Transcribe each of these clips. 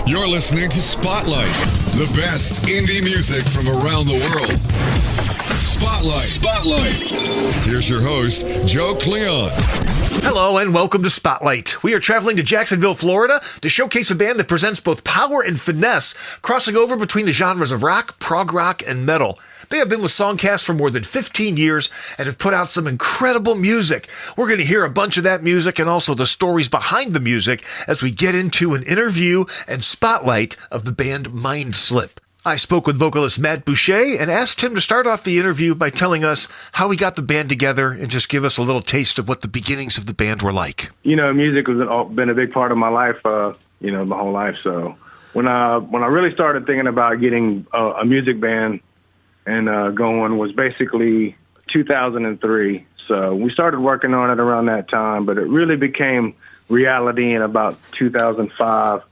You're listening to Spotlight, the best indie music from around the world. Spotlight. Here's your host, Joe Cleon. Hello and welcome to Spotlight. We are traveling to Jacksonville, Florida to showcase a band that presents both power and finesse, crossing over between the genres of rock, prog rock, and metal. They have been with Songcast for more than 15 years and have put out some incredible music. We're going to hear a bunch of that music and also the stories behind the music as we get into an interview and spotlight of the band Mindslip. I spoke with vocalist Matt Boucher and asked him to start off the interview by telling us how he got the band together and just give us a little taste of what the beginnings of the band were like. You know, music has been a big part of my life, my whole life. So when I really started thinking about getting a music band and going was basically 2003. So we started working on it around that time, but it really became reality in about 2005.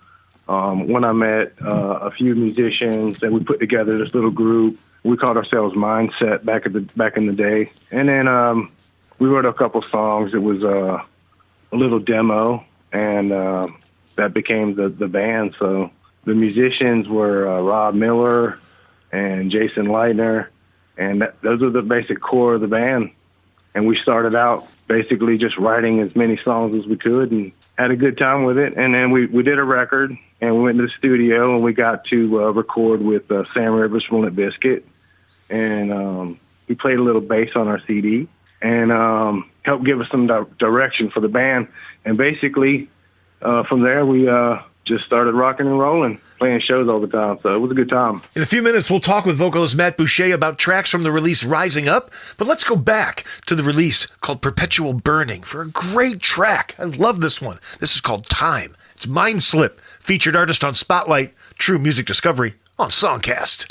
When I met a few musicians and we put together this little group. We called ourselves Mindset back in the day. And then we wrote a couple songs. It was a little demo, and that became the band. So the musicians were Rob Miller and Jason Leitner, and those are the basic core of the band. And we started out basically just writing as many songs as we could and had a good time with it. And then we did a record, and we went to the studio, and we got to record with Sam Rivers from Limp Bizkit. And he played a little bass on our CD and helped give us some direction for the band. And basically, from there, we just started rocking and rolling, playing shows all the time. So it was a good time. In a few minutes, we'll talk with vocalist Matt Boucher about tracks from the release Rising Up. But let's go back to the release called Perpetual Burning for a great track. I love this one. This is called Time. It's Mindslip, featured artist on Spotlight, True Music Discovery on Songcast.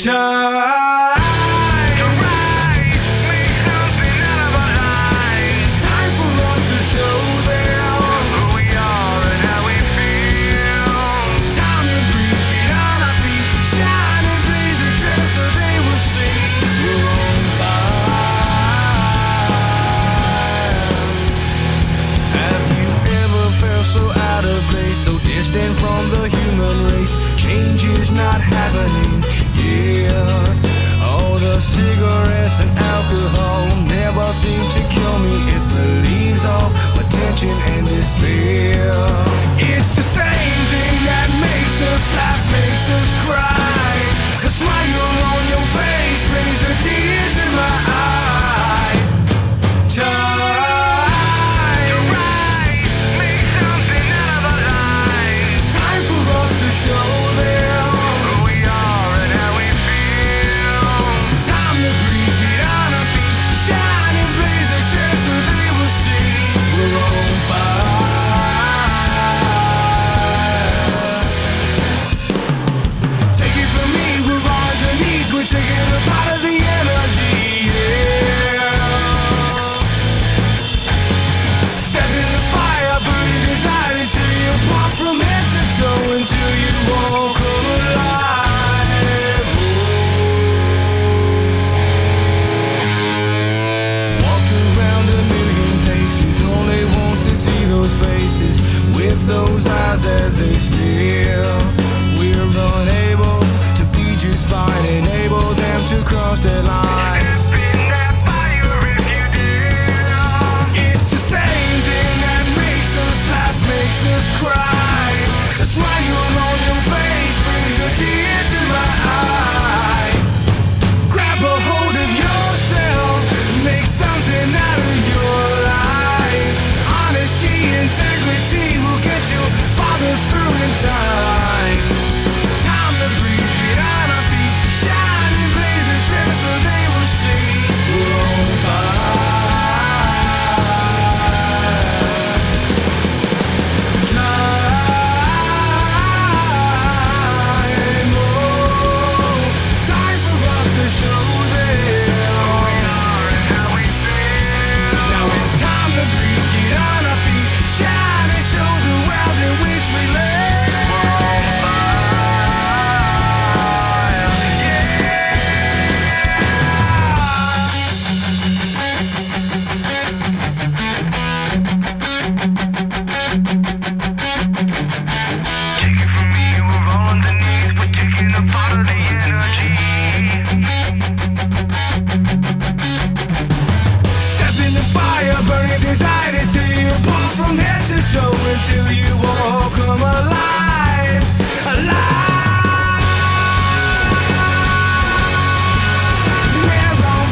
So distant from the human race, change is not happening yet. All the cigarettes and alcohol never seem to kill me. It relieves all my tension and despair. It's the same thing that makes us laugh, makes us cry. The smile on your face brings a tear to my eye. Show them who we are and how we feel. Time to breathe, get on our feet, shine and blaze a trail so they will see we're on fire. Take it from me, we're on our knees, we're taking a part of the energy, yeah. Step in the fire, burning desire until you pop from head to toe, until you walk alive. Walked around a million places, only want to see those faces with those eyes as they stare. We're unable to be just fine, enable them to cross that line. Step in that fire if you dare. It's the same thing that makes us laugh, makes us cry. The smile on your face brings a tear to my eye. Grab a hold of yourself, make something out of your life. Honesty, integrity will get you farther through in time. Time to breathe, get on our feet, shine and blaze a trail so they will see we're on fire. Time. so until you all come alive, alive. We're on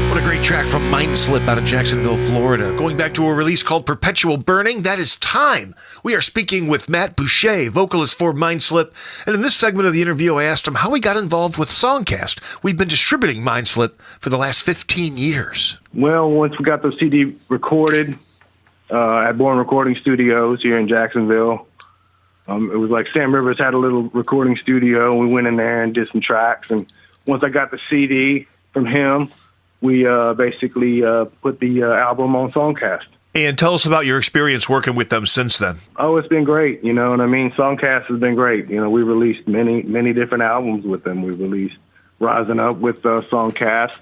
What a great track from Mindslip out of Jacksonville, Florida. Going back to a release called Perpetual Burning, that is Time. We are speaking with Matt Boucher, vocalist for Mindslip. And in this segment of the interview, I asked him how he got involved with Songcast. We've been distributing Mindslip for the last 15 years. Well, once we got the CD recorded at Born Recording Studios here in Jacksonville, it was like Sam Rivers had a little recording studio, and we went in there and did some tracks. And once I got the CD from him, we basically put the album on Songcast. And tell us about your experience working with them since then. Oh, it's been great. You know what I mean? Songcast has been great. You know, we released many different albums with them. We released Rising Up with Songcast.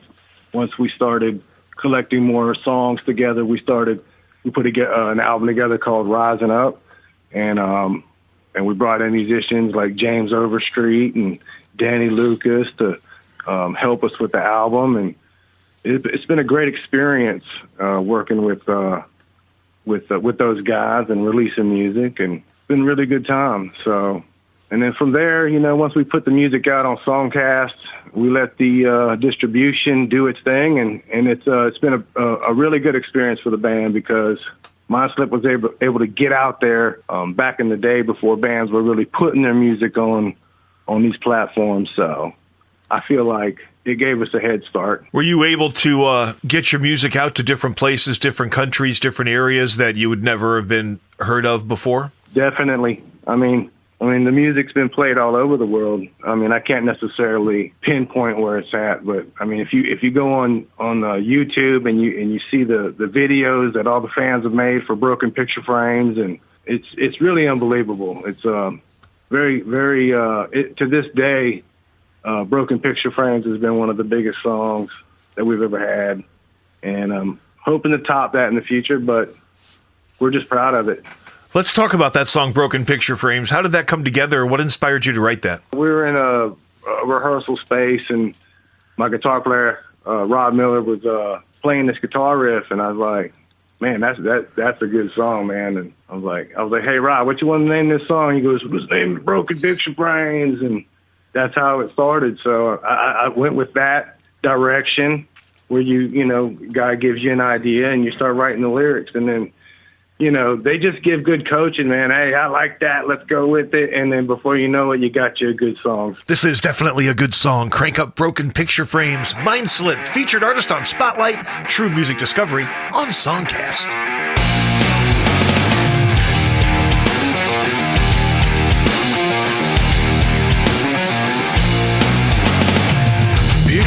Once we started collecting more songs together, we put an album together called Rising Up. And we brought in musicians like James Overstreet and Danny Lucas to help us with the album. And it's been a great experience working with those guys and releasing music, and it's been a really good time. So, and then from there, you know, once we put the music out on Songcast, we let the distribution do its thing, and it's been a really good experience for the band because Mindslip was able to get out there back in the day before bands were really putting their music on these platforms. So I feel like it gave us a head start. Were you able to get your music out to different places, different countries, different areas that you would never have been heard of before? Definitely. I mean, the music's been played all over the world. I mean, I can't necessarily pinpoint where it's at, but I mean, if you go on YouTube and you see the videos that all the fans have made for Broken Picture Frames, and it's really unbelievable. It's very to this day. Broken Picture Frames has been one of the biggest songs that we've ever had, and I'm hoping to top that in the future, but we're just proud of it. Let's talk about that song, Broken Picture Frames. How did that come together? What inspired you to write that? We were in a rehearsal space, and my guitar player, Rod Miller, was playing this guitar riff, and I was like, man, that's a good song, man. And I was like, hey, Rod, what you want to name this song? He goes, let's name it Broken Picture Frames, and that's how it started. So I went with that direction where guy gives you an idea and you start writing the lyrics, and then, they just give good coaching, man. Hey, I like that. Let's go with it. And then before you know it, you got your good songs. This is definitely a good song. Crank up Broken Picture Frames. Mindslip, featured artist on Spotlight, True Music Discovery on Songcast.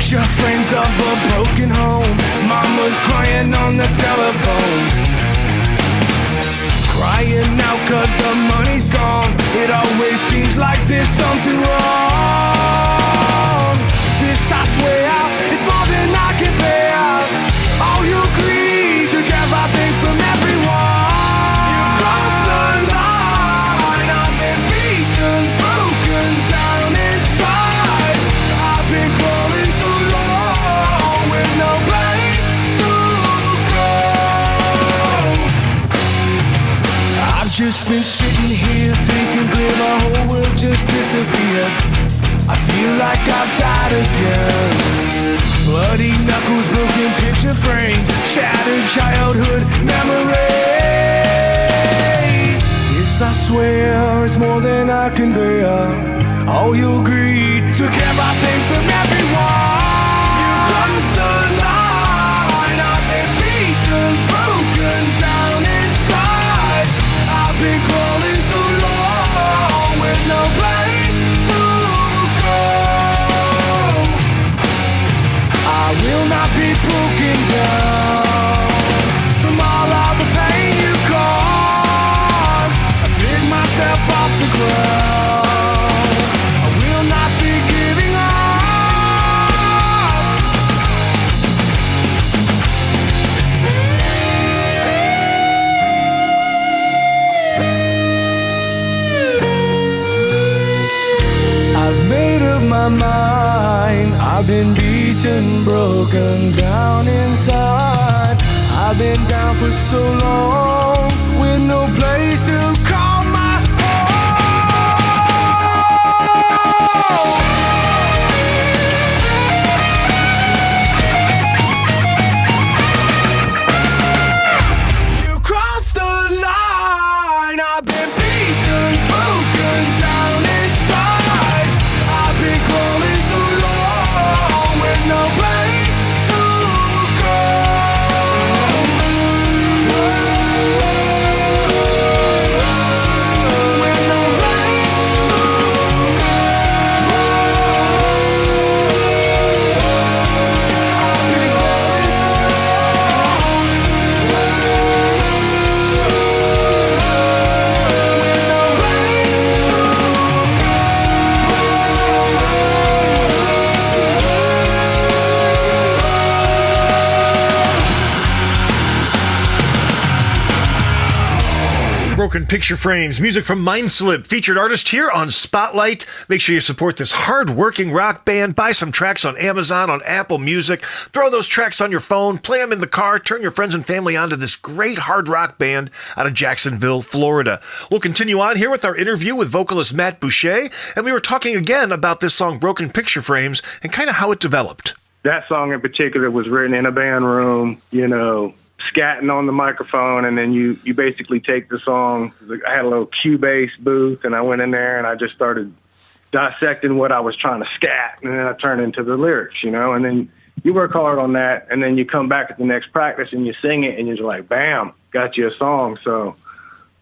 picture frames of a broken home. Mama's crying on the telephone, crying out 'cause the money's gone. It always seems like there's something wrong. This, I swear, is more than I can bear. All you greed took everything from everyone. You crossed the line. I've been beaten, broken down inside. I've been crawling so long with no place to go. I've just been sitting here thinking clear, my whole world just disappeared. I feel like I've died again. Bloody knuckles, broken picture frames, shattered childhood memories. This, I swear, is more than I can bear. All your greed took everything from everyone. You crossed the line. I've been beaten, broken down inside. I've been crawling so long with no place to go. I will not be broken down from all of the pain you caused. I pick myself off the ground. I will not be giving up. been broken down inside. I've been down for so long with no place to call my home. You crossed the line. I've been beaten, broken down inside. I've been crawling so long with no place to go. With no place to go. I've been crawling so Broken Picture Frames, music from Mindslip, featured artist here on Spotlight. Make sure you support this hard-working rock band. Buy some tracks on Amazon, on Apple Music. Throw those tracks on your phone, play them in the car, turn your friends and family onto this great hard rock band out of Jacksonville, Florida. We'll continue on here with our interview with vocalist Matt Boucher, and we were talking again about this song, Broken Picture Frames, and kind of how it developed. That song in particular was written in a band room, scatting on the microphone, and then you basically take the song. I had a little Cubase booth, and I went in there and I just started dissecting what I was trying to scat, and then I turned into the lyrics, and then you work hard on that, and then you come back at the next practice and you sing it, and you're like, bam, got you a song. So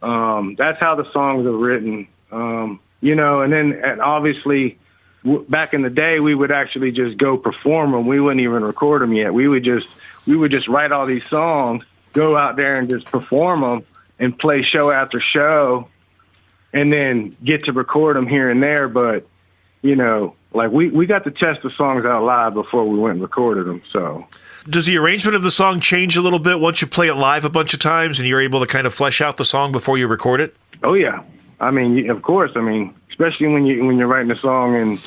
that's how the songs are written, and obviously back in the day, we would actually just go perform them. We wouldn't even record them yet. We would just write all these songs, go out there and just perform them and play show after show, and then get to record them here and there. But, we got to test the songs out live before we went and recorded them. So, does the arrangement of the song change a little bit once you play it live a bunch of times and you're able to kind of flesh out the song before you record it? Oh, yeah. Of course. Especially when you're writing a song and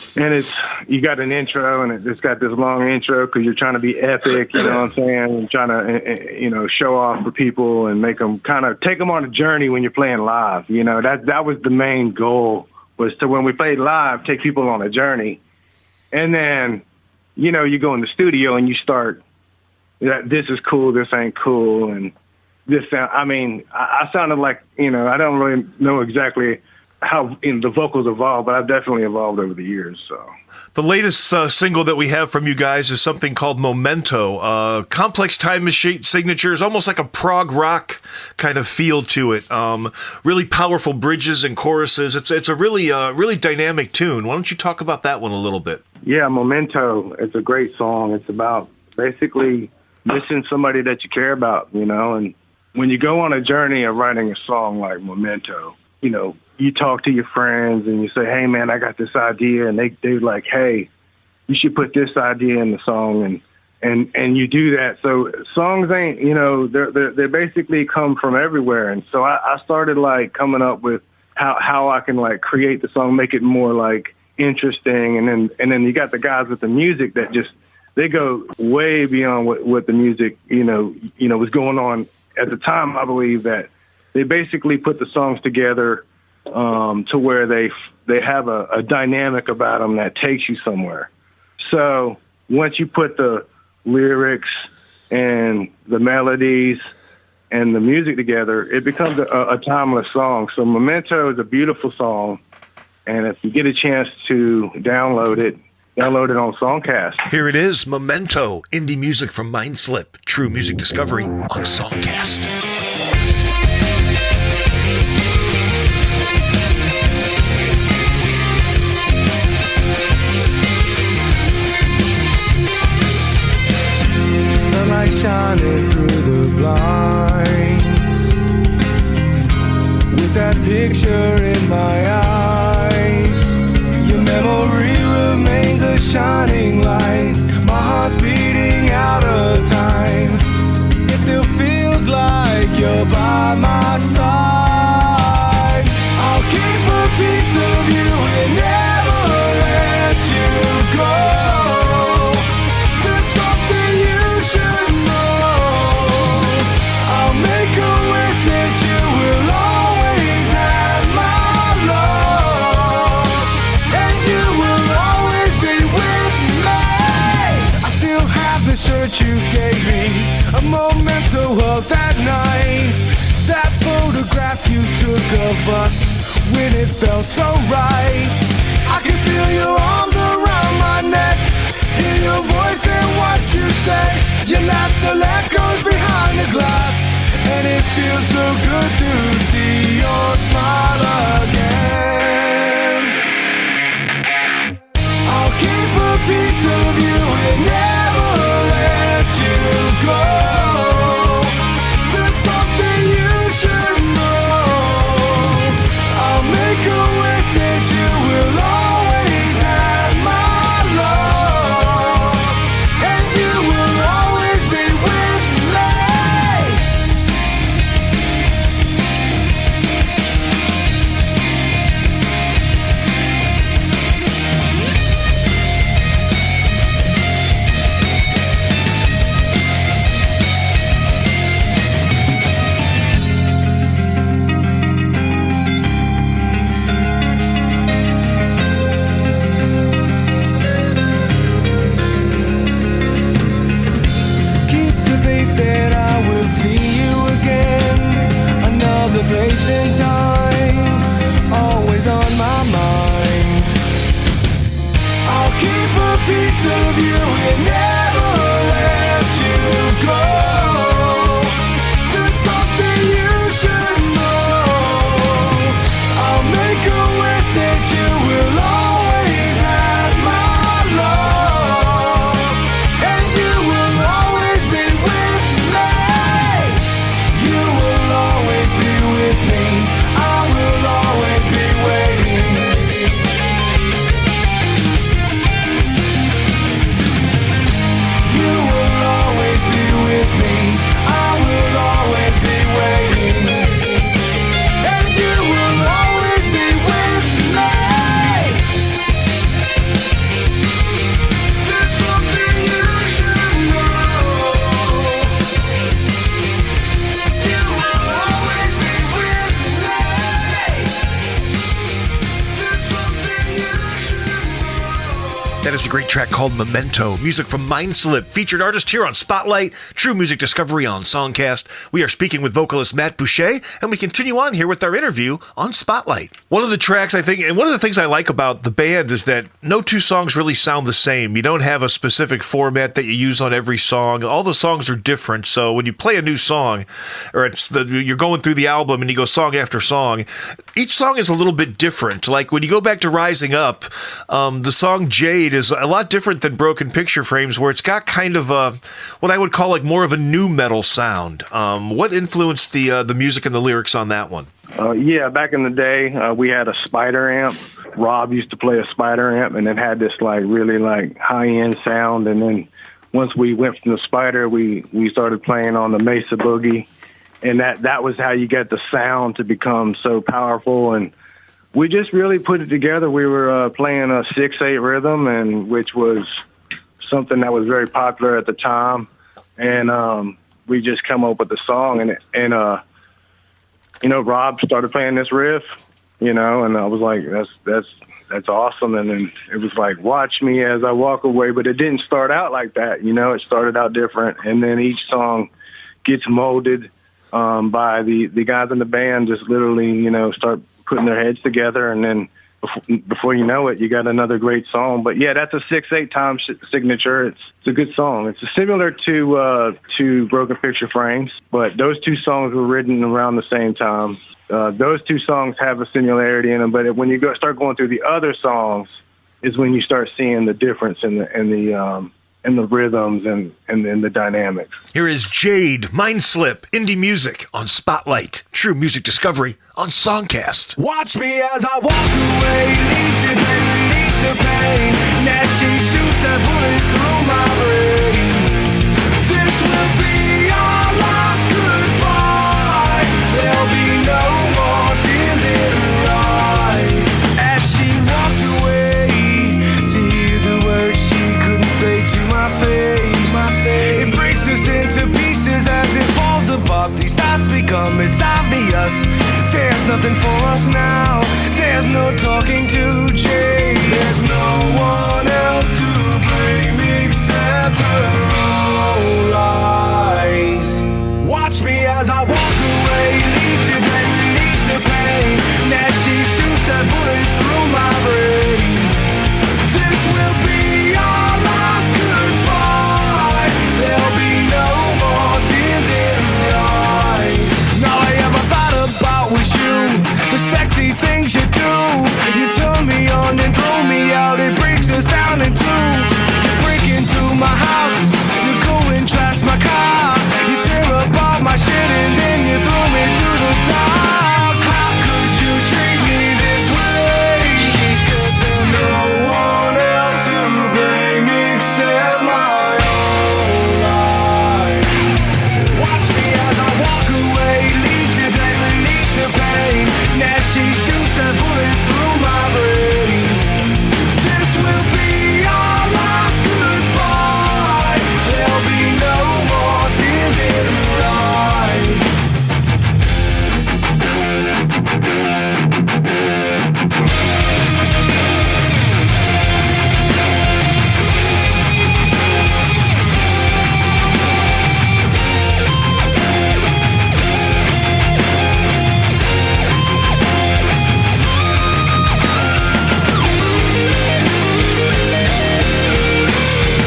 you got an intro and it's got this long intro because you're trying to be epic, you know what I'm saying, and trying to show off for people and make them kind of take them on a journey when you're playing live. That was the main goal, was to, when we played live, take people on a journey. And then, you go in the studio and you start, this is cool, this ain't cool, and this sound. I sounded like, I don't really know exactly how the vocals evolved, but I've definitely evolved over the years. So the latest single that we have from you guys is something called Memento. Complex time machine signatures, almost like a prog rock kind of feel to it. Really powerful bridges and choruses. It's a really dynamic tune. Why don't you talk about that one a little bit? Yeah, Memento. It's a great song. It's about basically missing somebody that you care about, and when you go on a journey of writing a song like Memento, you talk to your friends and you say, hey, man, I got this idea. And they're like, hey, you should put this idea in the song. And you do that. So songs ain't, they basically come from everywhere. And so I started coming up with how I can create the song, make it more interesting. And then you got the guys with the music that they go way beyond what the music, was going on at the time. I believe that they basically put the songs together to where they have a dynamic about them that takes you somewhere. So once you put the lyrics and the melodies and the music together, it becomes a timeless song. So Memento is a beautiful song, and if you get a chance to download it on Songcast. Here it is, Memento, indie music from Mindslip, true music discovery on Songcast. Sunlight shining through the blinds, with that picture in my eyes. Your memory remains a shining light. My heart's beating out of time. It still feels like you're by my side. I'll keep a piece of you and never let you go. The photograph you took of us when it felt so right. I can feel your arms around my neck, hear your voice and what you say. Your laughter echoes behind the glass, and it feels so good to see your smile again. I'll keep a piece of you and never let you go. There's something you should know. I'll make a wish that you will always have my love, and you will always be with me. Keep the faith that I will see you again. Another place and time, always on my mind. I'll keep a piece of you and never let you go. There's something you should know. I'll make a wish that you will always have my love, and you will always be with me. You will always be with me. I will always be waiting. You will always be with me. I will always be waiting. And you will always be with me. There's something you should know. You will always be with me. There's something you should know. That is a great track called Memento. Music from Mindslip, featured artist here on Spotlight, True Music Discovery on Songcast. We are speaking with vocalist Matt Boucher, and we continue on here with our interview on Spotlight. One of the tracks, I think, and one of the things I like about the band is that no two songs really sound the same. You don't have a specific format that you use on every song. All the songs are different, so when you play a new song, or you're going through the album and you go song after song, each song is a little bit different. Like when you go back to Rising Up, the song Jade is a lot different than Broken Picture Frames, where it's got kind of a, what I would call like more of a new metal sound. What influenced the music and the lyrics on that one? Yeah, back in the day, we had a Spider amp. Rob used to play a Spider amp, and it had this like really like high-end sound. And then once we went from the Spider, we started playing on the Mesa Boogie, and that was how you get the sound to become so powerful. And we just really put it together. We were playing a 6/8 rhythm, and which was something that was very popular at the time. And we just come up with the song, and Rob started playing this riff, and I was like, that's awesome. And then it was like, watch me as I walk away, but it didn't start out like that. It started out different, and then each song gets molded by the guys in the band. Just literally, start putting their heads together, and then before you know it, you got another great song. But yeah, that's a 6/8 time signature. It's a good song. It's similar to Broken Picture Frames, but those two songs were written around the same time. Those two songs have a similarity in them, but when you start going through the other songs, is when you start seeing the difference in the rhythms and the dynamics. Here is Jade, Mindslip, indie music on Spotlight, True Music Discovery on Songcast. Watch me as I walk away, lead to pain, release the pain. Now she shoots that bullet through my brain. This will be our last goodbye. There'll be no more tears in her eyes. As she walked away to hear the words she couldn't say to my face. It breaks us into pieces as it falls apart. These thoughts become, it's obvious. There's nothing for us now. There's no talking to Jay. There's no one else to blame except her own lies. Watch me as I walk away, lead to then release shoots that bullet through my brain. This will be our last goodbye. There'll be no more tears in your eyes. All I ever thought about was you, the sexy things you do. You turn me on and throw me out. It breaks us down in two. You break into my house, you go and trash my car. You tear apart my shit and then you throw me to the dogs. How could you treat me this way? No one else to blame except my own life. Watch me as I walk away, leave today, release the pain. Now she shoots that bullet through my brain. This will be our last goodbye. There'll be no more tears in her eyes.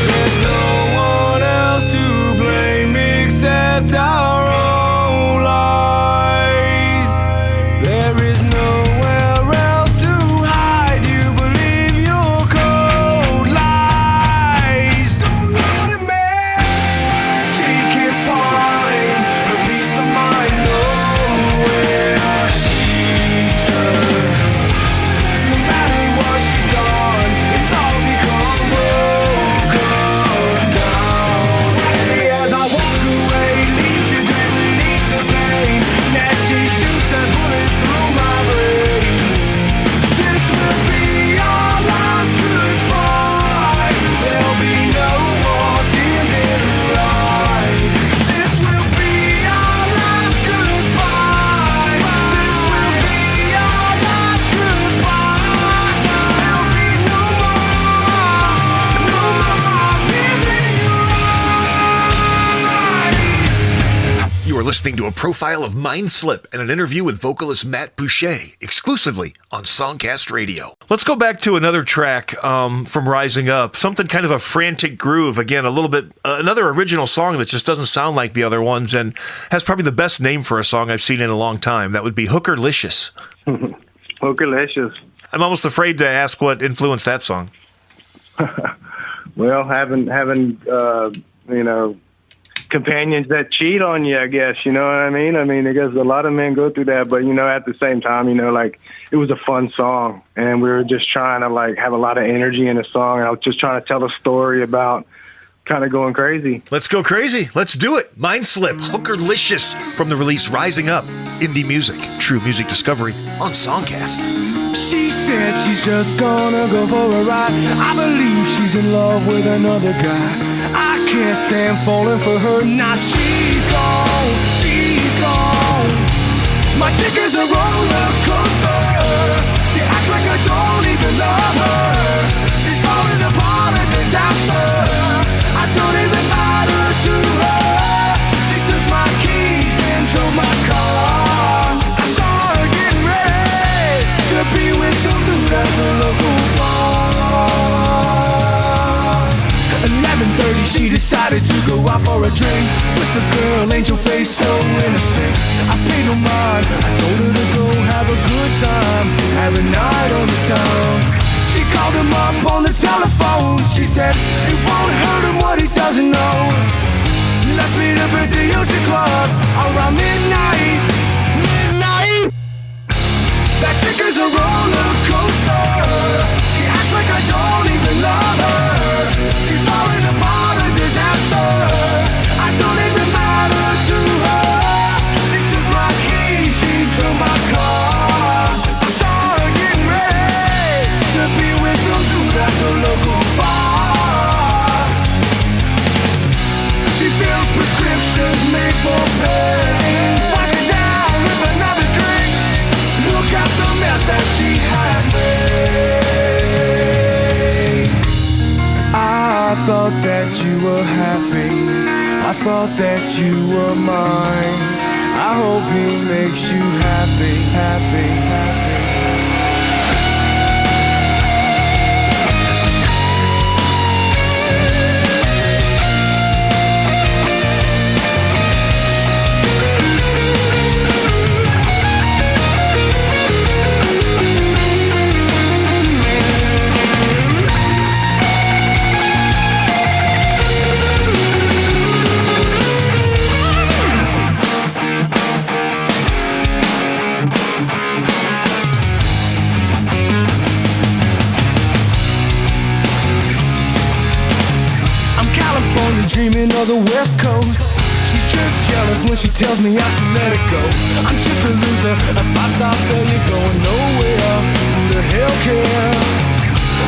There's no one else to blame except our own lies. There is nowhere else to hide. You believe your cold lies. Don't know the man. She can't find her peace of mind. Nowhere she turned. No matter what she's done, it's all become broken down. Watch me as I walk away, leave today, release the pain. Now she shoots that bullet through my brain. This will be our last goodbye. There'll be no more tears in her eyes. This will be our last goodbye. This will be our last goodbye. There'll be no more tears in your eyes. You are listening to a profile of Mindslip and an interview with vocalist Matt Boucher, exclusively on Songcast Radio. Let's go back to another track from Rising Up, something kind of a frantic groove. Again, a little bit, another original song that just doesn't sound like the other ones and has probably the best name for a song I've seen in a long time. That would be Hookerlicious. Hookerlicious. I'm almost afraid to ask what influenced that song. Well, having companions that cheat on you, I guess, you know what I mean? I mean, I guess a lot of men go through that, but, at the same time, like, it was a fun song, and we were just trying to, like, have a lot of energy in the song, and I was just trying to tell a story about kind of going crazy. Let's go crazy. Let's do it. Mindslip, Hookerlicious, from the release Rising Up, Indie Music, True Music Discovery on Songcast. She said she's just gonna go for a ride. I believe she's in love with another guy. I can't stand falling for her. Now she's gone, she's gone. My chick is a roller coaster. She acts like I don't even love her. She's falling apart, a disaster. I don't even matter to her. She took my keys and drove my car. I saw her getting ready to be with some dude at the local bar. 11:30, she decided to go out for a drink with the girl, angel face, so innocent. I paid no mind. I told her to go have a good time, have a night on the town. She called him up on the telephone. She said it won't hurt him what he doesn't know. Let's meet up at the Ocean Club around midnight. That chick is a roller coaster. She acts like I don't even love her. She's falling apart, a disaster. I don't even matter to her. She took my keys, she drove my car. I saw her getting ready to be with some dude at the local bar. She fills prescriptions made for pain. Washes down with another drink. Look at the mess that she has made. I thought that you were happy. I thought that you were mine. I hope he makes you happy, happy, happy. of the West Coast. She's just jealous when she tells me I should let it go. I'm just a loser. If I stop there, you're going nowhere. Who the hell cares?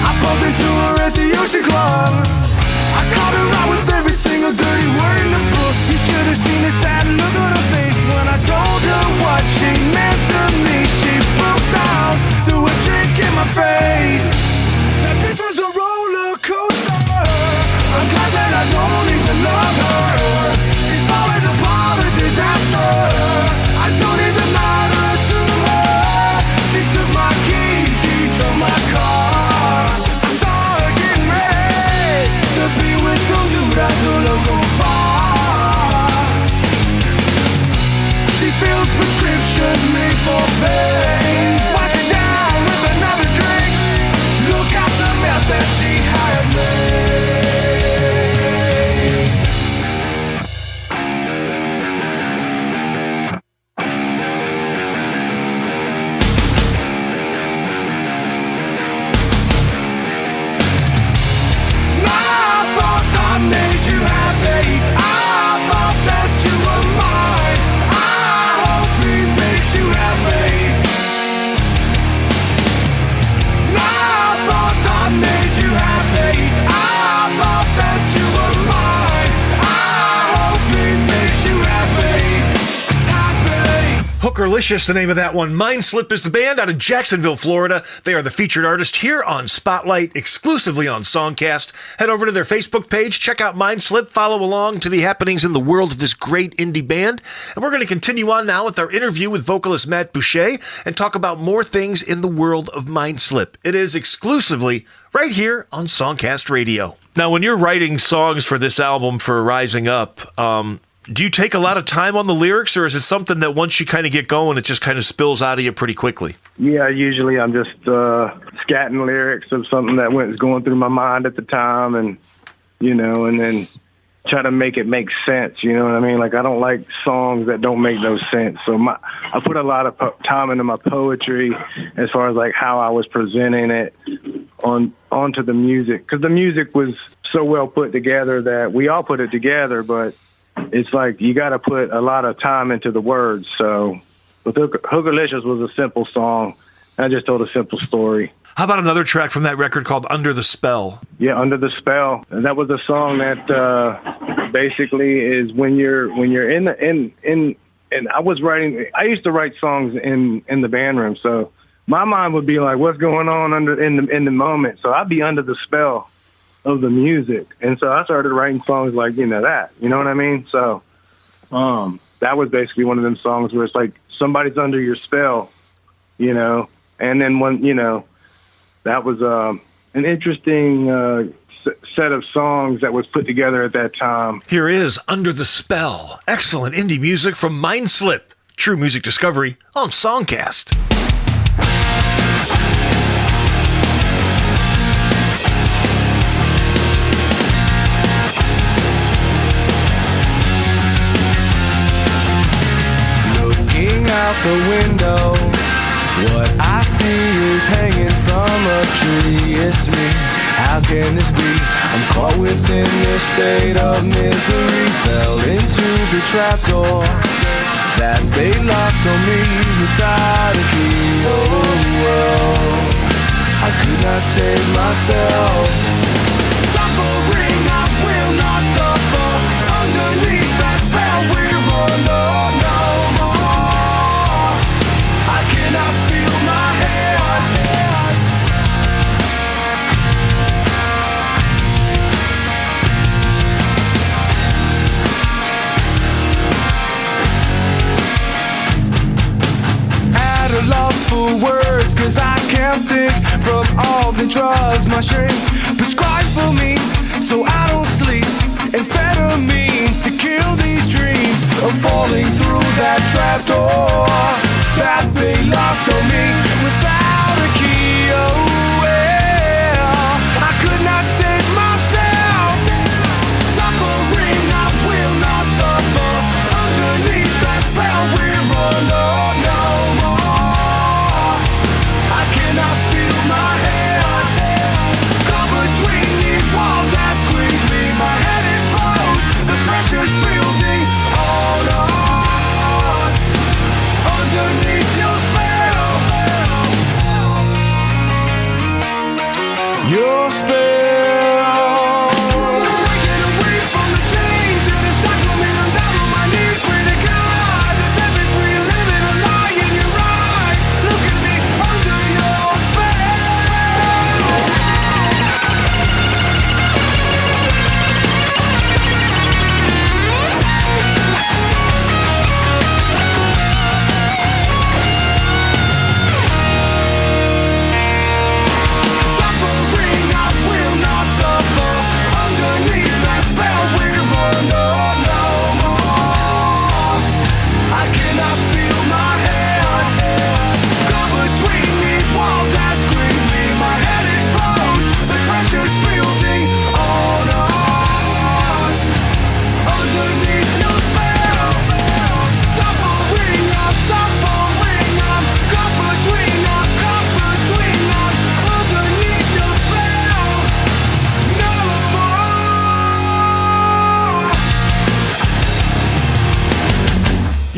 I bumped into her at the Ocean Club. I caught her out with every single dirty word in the book. You should have seen the sad look on her face when I told her what she meant to me. She broke down, threw a drink in my face. That bitch was a roller coaster. I'm glad that I don't even love her. She's falling apart, a disaster. I don't even matter to her. She took my keys, she drove my car. I saw her getting ready to be with some dude I couldn't go far. She fills prescriptions made for pain. Wash it down with another drink. Look at the mess that she has made. Hookerlicious, the name of that one. Mindslip is the band out of Jacksonville, Florida. They are the featured artist here on Spotlight, exclusively on Songcast. Head over to their Facebook page, check out Mindslip, follow along to the happenings in the world of this great indie band. And we're going to continue on now with our interview with vocalist Matt Boucher and talk about more things in the world of Mindslip. It is exclusively right here on Songcast Radio. Now, when you're writing songs for this album, for Rising Up, do you take a lot of time on the lyrics, or is it something that once you kind of get going, it just kind of spills out of you pretty quickly? Yeah, usually I'm just scatting lyrics of something that was going through my mind at the time, and and then try to make it make sense. You know what I mean? Like, I don't like songs that don't make no sense. So I put a lot of time into my poetry as far as like how I was presenting it onto the music, because the music was so well put together that we all put it together, but it's like you got to put a lot of time into the words. So with Hookerlicious was a simple song. I just told a simple story. How about another track from that record called Under the Spell? Yeah, Under the Spell. And that was a song that basically is when you're in and I used to write songs in the band room. So my mind would be like, what's going on in the moment? So I'd be under the spell of the music. And so I started writing songs like, that, you know what I mean? So, that was basically one of them songs where it's like somebody's under your spell, and then when, that was, an interesting, set of songs that was put together at that time. Here is Under the Spell. Excellent indie music from Mindslip. True music discovery on Songcast. Out the window, what I see is hanging from a tree. It's me, how can this be? I'm caught within this state of misery. Fell into the trapdoor that they locked on me without a key. Oh well, I could not save myself. Suffering, I will not suffer. Underneath that spell, we're alone no more. I feel my head. At a loss for words, 'cause I can't think from all the drugs my shrink prescribed for me, so I don't sleep. Amphetamines to kill these dreams of falling through that trapdoor that they locked on me without a key. Oh well, I could not save myself. Suffering, I will not suffer. Underneath that spell, we're alone no more. I cannot feel my head. Caught between these walls that squeeze me. My head explodes. The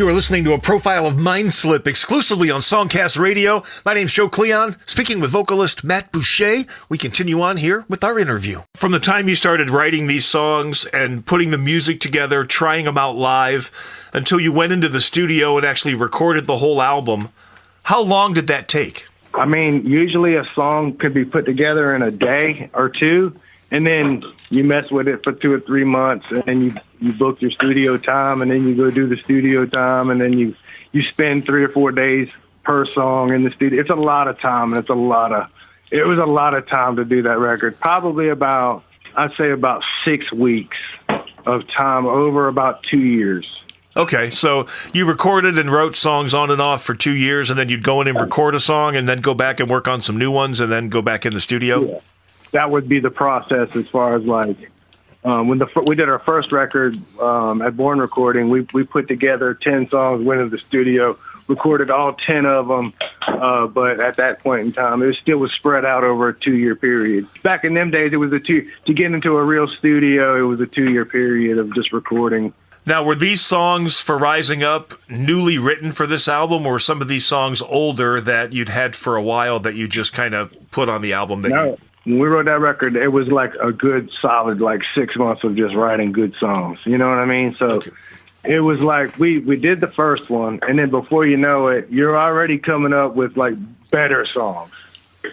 You are listening to a profile of Mindslip exclusively on Songcast Radio. My name's Joe Cleon, speaking with vocalist Matt Boucher. We continue on here with our interview. From the time you started writing these songs and putting the music together, trying them out live, until you went into the studio and actually recorded the whole album, how long did that take? I mean, usually a song could be put together in a day or two, and then you mess with it for 2 or 3 months, and then you book your studio time, and then you go do the studio time, and then you spend 3 or 4 days per song in the studio. It's a lot of time, and it was a lot of time to do that record. Probably I'd say about 6 weeks of time over about 2 years. Okay, so you recorded and wrote songs on and off for 2 years, and then you'd go in and record a song, and then go back and work on some new ones, and then go back in the studio? Yeah. That would be the process as far as when we did our first record at Born Recording. We put together 10 songs, went into the studio, recorded all 10 of them, but at that point in time, it still was spread out over a 2-year period. Back in them days, it was to get into a real studio, it was a 2-year period of just recording. Now, were these songs for Rising Up newly written for this album, or were some of these songs older that you'd had for a while that you just kind of put on the album? No. When we wrote that record, it was like a good solid 6 months of just writing good songs. You know what I mean? So It was like we did the first one, and then before you know it, you're already coming up with better songs.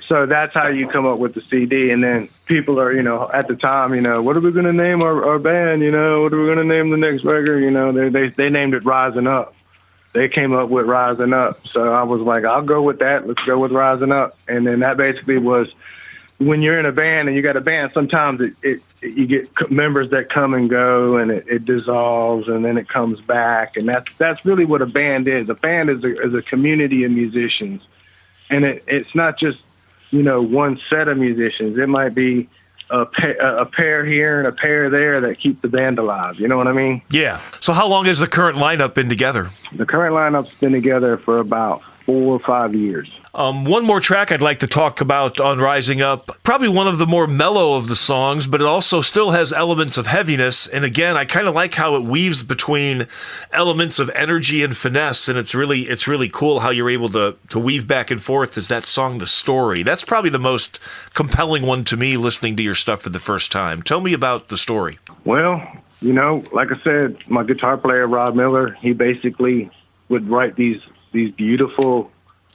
So that's how you come up with the CD. And then people are, at the time, what are we going to name our band? What are we going to name the next record? They named it Rising Up. They came up with Rising Up. So I was like, I'll go with that. Let's go with Rising Up. And then that basically was, when you're in a band and you got a band, sometimes you get members that come and go, and it dissolves, and then it comes back. And that's really what a band is. A band is a community of musicians. And it's not just, one set of musicians. It might be a pair here and a pair there that keep the band alive. You know what I mean? Yeah. So how long has the current lineup been together? The current lineup's been together for about 4 or 5 years. One more track I'd like to talk about on Rising Up, probably one of the more mellow of the songs, but it also still has elements of heaviness. And again, I kind of like how it weaves between elements of energy and finesse. And it's really cool how you're able to weave back and forth. Is that song, The Story? That's probably the most compelling one to me listening to your stuff for the first time. Tell me about The Story. Well, like I said, my guitar player, Rob Miller, he basically would write these beautiful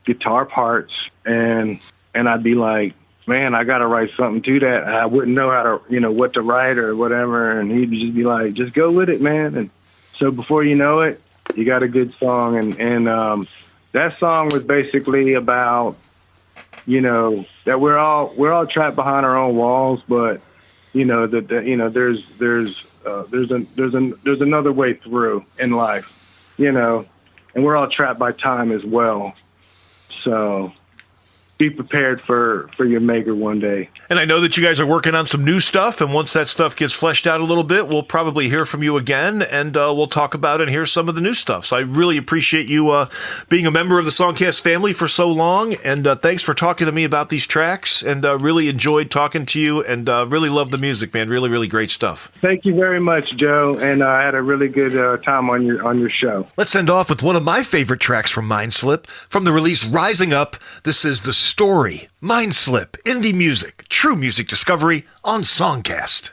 guitar parts, and I'd be like, man, I got to write something to that. I wouldn't know how to, what to write or whatever, and he'd just be like, just go with it, man. And so before you know it, you got a good song, and that song was basically about, that we're all trapped behind our own walls, but there's another way through in life, and we're all trapped by time as well. So be prepared for your maker one day. And I know that you guys are working on some new stuff, and once that stuff gets fleshed out a little bit, we'll probably hear from you again, and we'll talk about it and hear some of the new stuff. So I really appreciate you being a member of the Songcast family for so long, and thanks for talking to me about these tracks, and really enjoyed talking to you, and really love the music, man. Really, really great stuff. Thank you very much, Joe, and I had a really good time on your show. Let's end off with one of my favorite tracks from Mindslip. From the release Rising Up, this is The Story. Mindslip, indie music, true music discovery on Songcast.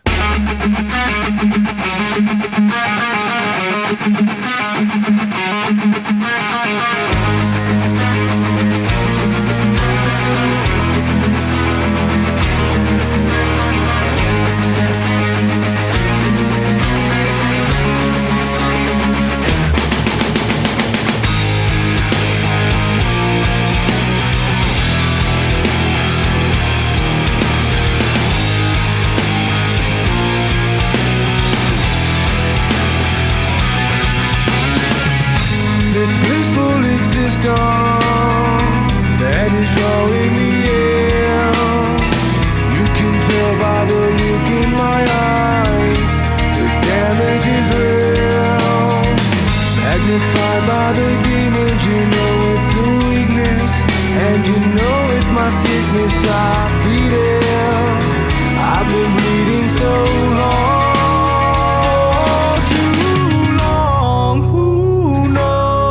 This blissful existence that is drawing me in. You can tell by the look in my eyes, the damage is real. Magnified by the demons, you know it's the weakness, and you know it's my sickness. I feed it. I've been bleeding so long. Too long, who knows?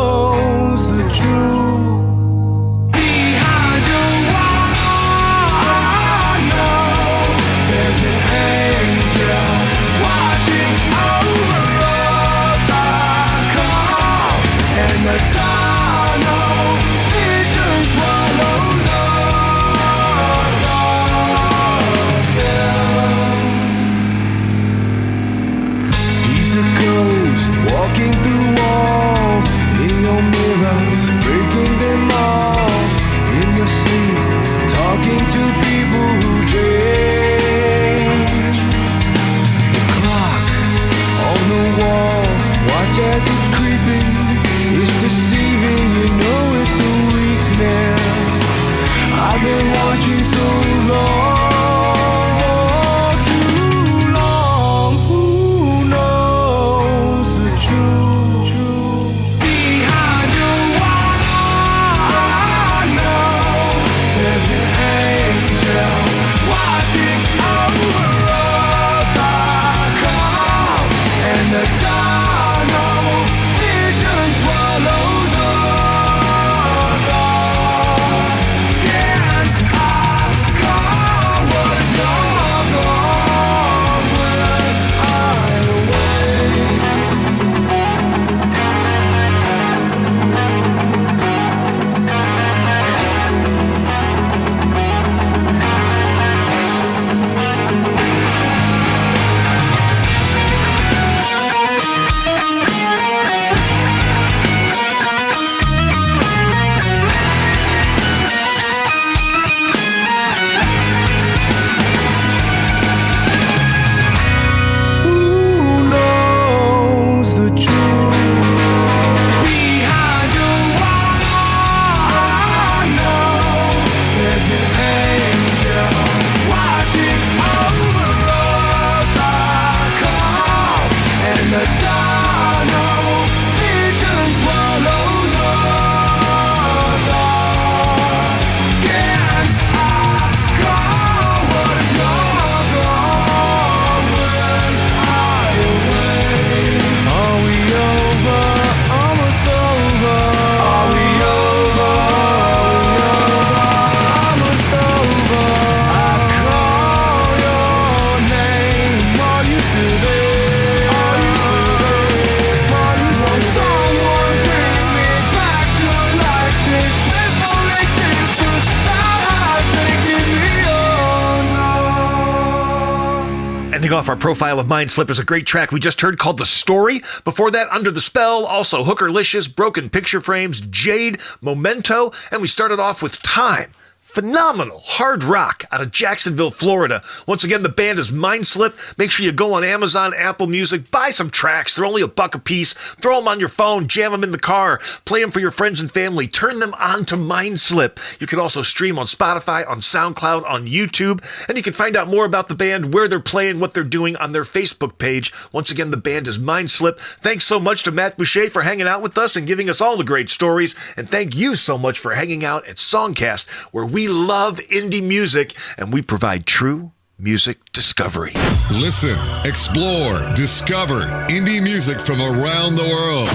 Starting off our profile of Mindslip is a great track we just heard called The Story. Before that, Under the Spell, also Hookerlicious, Broken Picture Frames, Jade, Memento, and we started off with Time. Phenomenal hard rock out of Jacksonville, Florida. Once again, the band is Mindslip. Make sure you go on Amazon, Apple Music, buy some tracks. They're only $1 a piece. Throw them on your phone, jam them in the car, play them for your friends and family. Turn them on to Mindslip. You can also stream on Spotify, on SoundCloud, on YouTube, and you can find out more about the band, where they're playing, what they're doing on their Facebook page. Once again, the band is Mindslip. Thanks so much to Matt Boucher for hanging out with us and giving us all the great stories, and thank you so much for hanging out at Songcast, where we love indie music and we provide true music discovery. Listen, explore, discover indie music from around the world.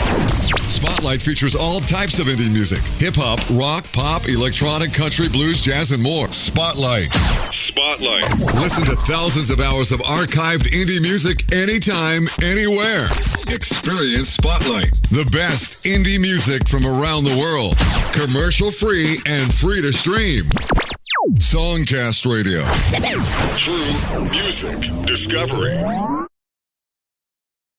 Spotlight features all types of indie music: hip-hop, rock, pop, electronic, country, blues, jazz, and more. Spotlight. Listen to thousands of hours of archived indie music anytime, anywhere. Experience Spotlight, the best indie music from around the world. Commercial-free and free to stream. Songcast Radio. True music discovery.